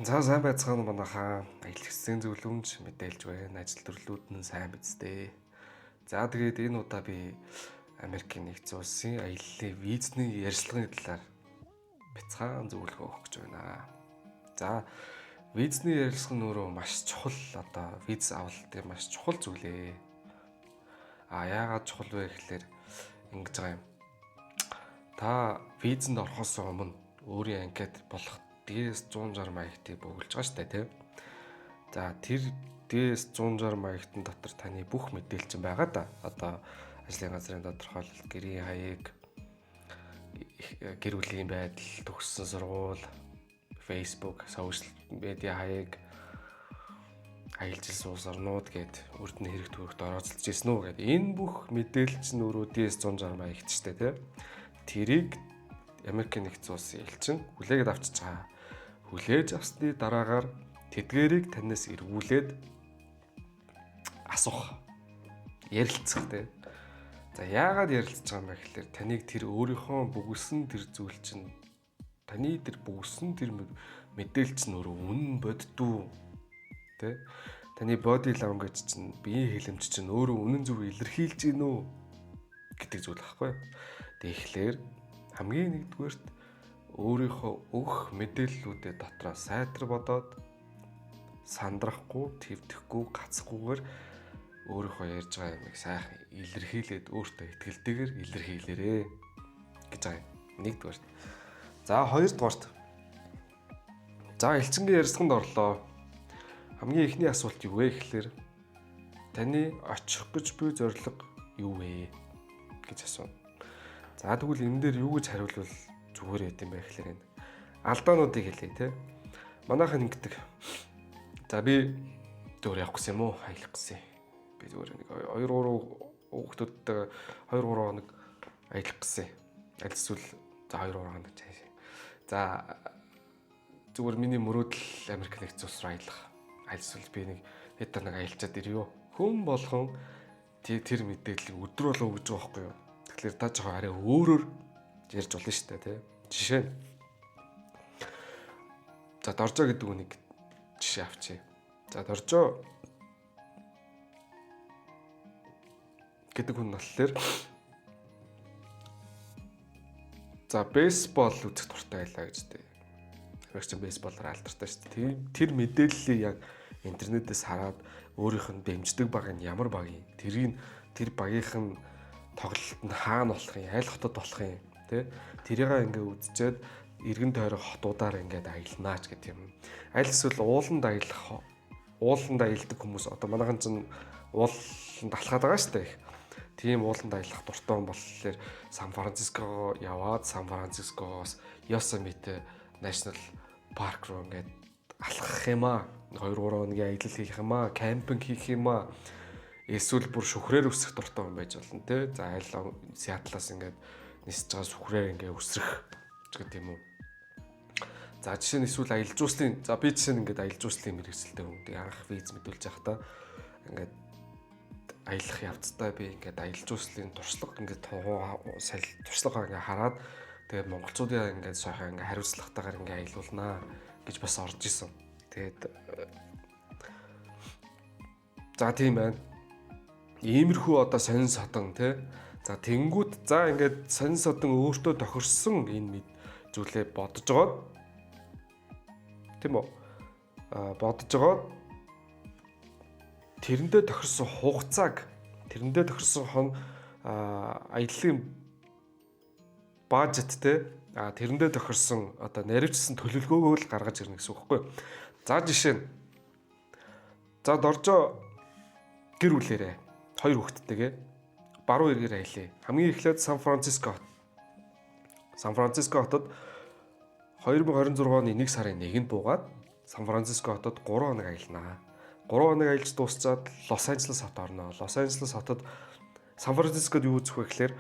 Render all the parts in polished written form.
За сайн байцгаана манайхаа. Аялал хэсгийн зөвлөмж мэдээлж байна. Ажил төрлүүд нь сайн биз дээ. За тэгээд энэ удаа би Америкийн нэгдсэн улсын аяллаа визний ярьцлагын талаар бяцхан зөвлөгөө өгөх гэж байна. За визний ярилцлага нь өөрөө маш чухал виз авалтын маш чухал зүйл ээ. Яагаад чухал вэ гэхээр ингэж байгаа юм. Та визэнд орохоос өмнө өөрийн анкет болох DS 160 маягтыг бөглөж байгаа штэ тий. За тэр DS 160 маягтын дотор таны бүх мэдээлэл чинь байгаа да. Ажлын газрын тодорхойлол, гэрийн хаяг, гэр бүлийн байдал, төгссөн сургууль, Facebook, сошиал медиа хаяг, аялал жил суус орнууд гэд урд нь хэрэг төрөхд орооцолж ирсэн үү гэд энэ бүх мэдээлэл чинь өөрөө DS 160 маягт штэ тий. Тэрийг Америкийн нэгдсэн улсын элчин хүлээгээд авчиж байгаа. Хүлээж авсны дараагаар тэдгээрийг танаас эргүүлээд асуух, ярилцах тий. За яагаад ярилцж байгаа юм бэ гэхээр таныг тэр өөрийнхөө бүгэлсэн тэр зүйл чинь таны тэр бүгэлсэн тэр мэдээлэл чинь өөрөө үнэн боддуу тий. Таны body language чинь биеийн хэлэмж чинь өөрөө үнэн зөв илэрхийлж гинөө гэдэг зүйл байхгүй. Тэгэхээр хамгийн нэгдүгээрт өөрийнхөө өгөх мэдээллүүдээ дотроо сайтар бодоод сандрахгүй, твдэхгүй, гацхгүйгээр өөрийнхөө ярьж байгаа юмыг сайхан илэрхийлээд өөртөө итгэлтэйгээр илэрхийлээрэй гэж байгаа юм. Нэгдүгээрт. За хоёрдугаарт. За элчингийн ярилцлаганд орлоо. Хамгийн эхний асуулт юу вэ гэхээр таны очих гэж буй зорилго юу вэ гэж асуув. За тэгвэл энэ дээр юу гэж хариулвал зүгээр байд юм бэ гэхээр энэ алдаануудыг хэлье те. Манайхан ингэдэг. За би зүгээр явах гэсэн юм уу? Аялах гэсэн. Би зүгээр нэг 2-3 хүүхдүүдтэй 2-3 хоног аялах гэсэн. Аль эсвэл за 2-3 хоног цааш. За зүгээр миний мөрөөдөл Америк нэгдсэн улс руу аялах. Аль эсвэл би нэг хэд танаг аялчаад ирё. Хүн болгон тэр мэдээллийг өдөр болго өгж байгаа байхгүй юу? Тэгэхээр та жоохон арай өөрөөр ярьж болно шүү дээ тий. Жишээ нь за доржоо гэдэг үнийг жишээ авчи. За доржоо гэдэг хүн болохоор за бейсбол үзэх дуртай байлаа гэж дээ. Америкч бейсболоор алдартай шүү дээ. Тэр мэдээллийг яг интернетээс хараад өөрийнх нь дэмждэг баг нь ямар баг юм. Тэр багийнх нь тоглолт нь хаана болох юм, аль хотод болох юм тий. Тэрийг ингээ үзчихэд эргэн тойрох хотуудаар ингээд аялнаач гэдэг юм. Аль эсвэл ууланд аялдаг хүмүүс манайхан ч ууланд алхаад байгаа шүү дээ. Тийм ууланд аялах дуртай хүн болохоор Сан Франциско яваад Сан Францискогоос Йосемите National Park руу ингээд алхах юм аа. 2-3 хоногийн аялал хийх юм аа, кемпинг хийх юм аа. Эсвэл бүр шүхрээр өсөх дуртай хүн байж болно тий. За аль Сиатлаас ингээд нисэж байгаа сүхрээр ингээ өсрөх гэдэг юм уу. За жишээ нь эсвэл аялал жуулчлалын би жишээ нь ингээд аялал жуулчлалын мэргэжилтэй хүн. Анх виз мэдүүлж явахдаа ингээд аялах явцдаа би ингээд аялал жуулчлалын туршлага ингээд туршлагаа ингээ хараад тэгээд монголчуудын ингээд сайхан ингээ хариуцлагатайгаар ингээ аялуулнаа гэж бас орж исэн. Тэгээд за тийм байна. Иймэрхүү сонин содон тий. За тэнгүүд за ингээд сонин содон өөртөө тохирсон энэ зүйлээ бодож байгаа. Тийм үү? Бодож байгаа. Тэрэндээ тохирсон хугацааг, тэрэндээ тохирсон аяллаа бажет тий. Тэрэндээ тохирсон наривчсан төлөвлөгөөгөө л гаргаж ирнэ гэсэн үг байхгүй юу? За жишээ нь за доржоо гэр бүлээрээ 2 хүүхэдтэйгээ баруун эргээр аялъя. Хамгийн эхлээд Сан Франциско хотод 2026 оны 1 сарын 1-нд буугаад Сан Франциско хотод 3 хоног аялнаа. 3 хоног аялж дуусчаад Лос Анжелес хот орноо. Лос Анжелес хотод Сан Францискод юу үзэх вэ гэхээр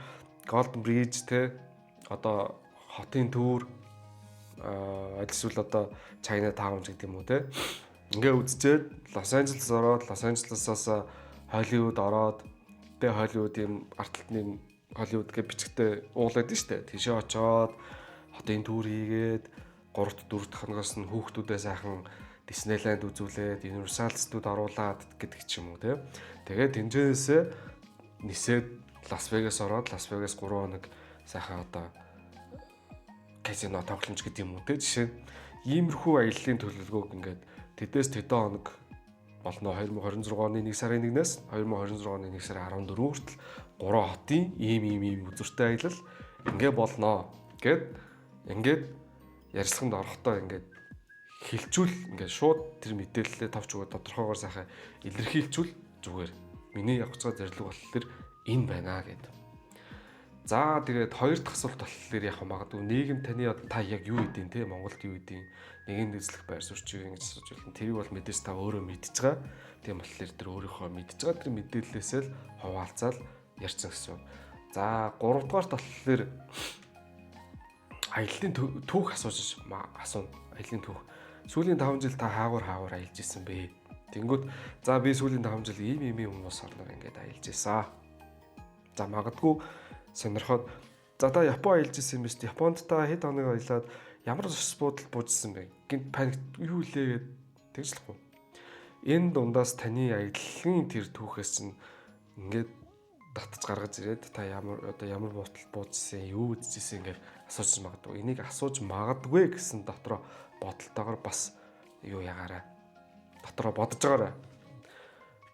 Golden Bridge те хотын төвөр эсвэл China Town гэдэг юм уу те. Ингээ үзчихэд Лос Анжелес ороод Лос Анжелесоос Холливуд ороод тэгээ Холливуудын арталтны Холливуд гэж бичгтээ уулаад нь штэ. Тийшээ очоод хотын түүр хийгээд 3-р 4-р хоногоос нь хүүхдүүдээ сайхан Disneyland үзүүлээд, Universal Studios оруулаад гэдэг ч юм уу те. Тэгээд тэнцэнээсээ нисээд Лас Вегас ороод Лас Вегас 3 хоног сайхан одоо казино тоглоомч гэдэг юм уу те. Жишээ нь иймэрхүү аяллаа төлөвлөгөөг ингээд тэдээс тэдэн хоног болно 2026 оны 1 сарын 1-ээс 2026 оны 1 сарын 14 хүртэл 3 хотын ийм үзүүртэй аялал ингээ болно гэд ингээд ярилцлаганд орохдоо ингээд хилчүүл ингээд шууд тэр мэдээлэлээ товч өгөө тодорхойгоор сайхан илэрхийлчүүл зүгээр миний явах цаг зорилго болохоор энэ байна гэдэг. За тэгээд хоёр дахь асуулт болохоор яг магадгүй нийгэм таны та яг юу хийдин те Монголд юу хийдин нэгэн дэслэх байр суурь юу ингэж асууж байна. Тэрийг бол мэдээж та өөрөө мэдж байгаа. Тийм болохоор тэр өөрийнхөө мэдж байгаа тэр мэдээллээсээ л хуваалцаал ярьсан гэсэн. За 3 дугаарт болохоор аяллаа түүх асууна. Аяллаа түүх. Сүүлийн 5 жил та хаагуур аялж исэн бэ? Тэнгүүт за би сүүлийн 5 жил ийм хүмүүс орноор ингээд аялж исэн. За магадгүй сонирхоод за та Япон аялж исэн юм биш үү? Японд та хэд хоног аялаад ямар ус буудалд буужсан бэ? Гинт паник юу лээ гэд тэгжлэхгүй. Энэ дундаас таны аяллахын тэр түүхээс чинь ингээд татж гаргаж ирээд та ямар буудалд буужсан, юу үзчихсэн ингээд асууж магадгүй. Энийг асууж магадгүй гэсэн дотроо бодолтойгоор бас юу ягаарай. Дотроо бодож байгаарай.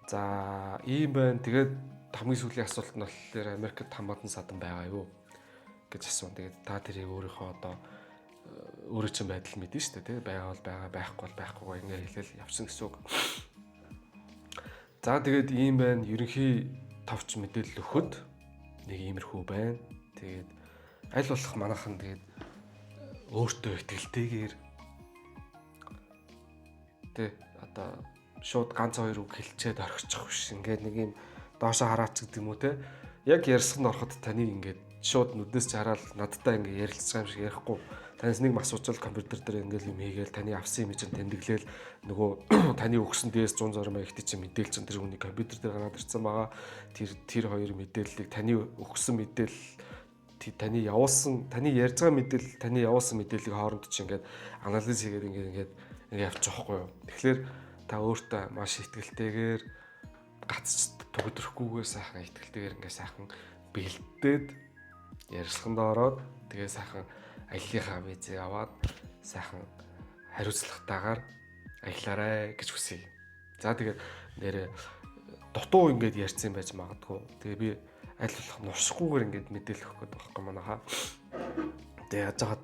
За ийм байна. Тэгээд хамгийн сүүлийн асуулт нь болохоор Америкт хамаатан садан байгаа юу гэж асуун. Тэгээд та тэрийг өөрийнхөө одоо өөрөө чинь байдал мэднэ шүү дээ, тий? Байгаа бол байгаа, байхгүй бол байхгүй ингээ хэлэл явсан гэсэн үг. За тэгээд ийм байна. Ерөнхий товч мэдээлэл өгөхөд нэг иймэрхүү байна. Тэгээд аль болох манайхан тэгээд өөртөө ихтгэлтэйгээр тий одоо шууд ганц хоёр үг хэлчихэд орхичих биш. Ингээд нэг юм доошоо хараач гэдэг юм уу те. Яг ярьсанд ороход таны ингээд шууд нүднээс ч хараад надтай ингээд ярилцсан юм шиг ярихгүй. Танаас нэг асуучвал компьютер дээр ингээд юм хийгээл таны авсан юм чинь тэмдэглээл нөгөө таны өгсөн DS 160 маягт чинь мэдээлэл чинь тэр хүний компьютер дээр гараад ирсэн байгаа. Тэр хоёр мэдээллийг таны өгсөн мэдээлэл таны явуулсан таны ярьж байгаа мэдээлэл таны явуулсан мэдээллийг хооронд чинь ингээд анализ хийгээд ингээд явчих واخгүй юу. Тэгэхээр та өөртөө маш ихтгэлтэйгээр гацч төгөдрөхгүйгээр сайхан ихтгэлтэйгээр ингээд сайхан бэлдээд ярилцлаганд ороод тэгээ сайхан аяллахаа визээ аваад сайхан хариуцлагатайгаар аялаарай гэж хүсье. За тэгээд нэрээ дутуу ингээд ярьсан байж магадгүй. Тэгээ би аль болох нуршихгүйгээр ингээд мэдээлэл өгөх гэдэг байхгүй манайхаа. Тэгээ яаж хаад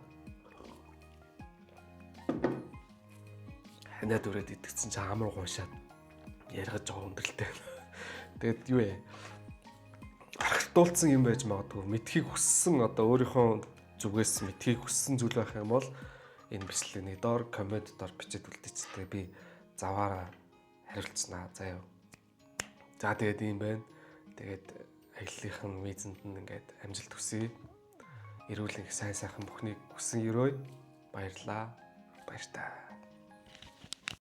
ханаад өрөөд идэгцэн чи амар гуйшаад яргаж байгаа өндөрлөлтэй. Тэгээд юу вэ? Архитуулсан юм байж магадгүй. Мэдхийг хүссэн одоо өөрийнхөө зүгээс мэдхийг хүссэн зүйл байх юм бол энэ бичлэгийг доор коммент доор бичээд үлдээчихтэй би заваараа хариулцснаа заяа. За тэгээд ийм байна. Тэгээд аяллахын визэнд нь ингээд амжилт хүсье. Эрүүл их сайн сайхан бүхнийг хүсэн өрөөе. Баярлаа. Баяр таа.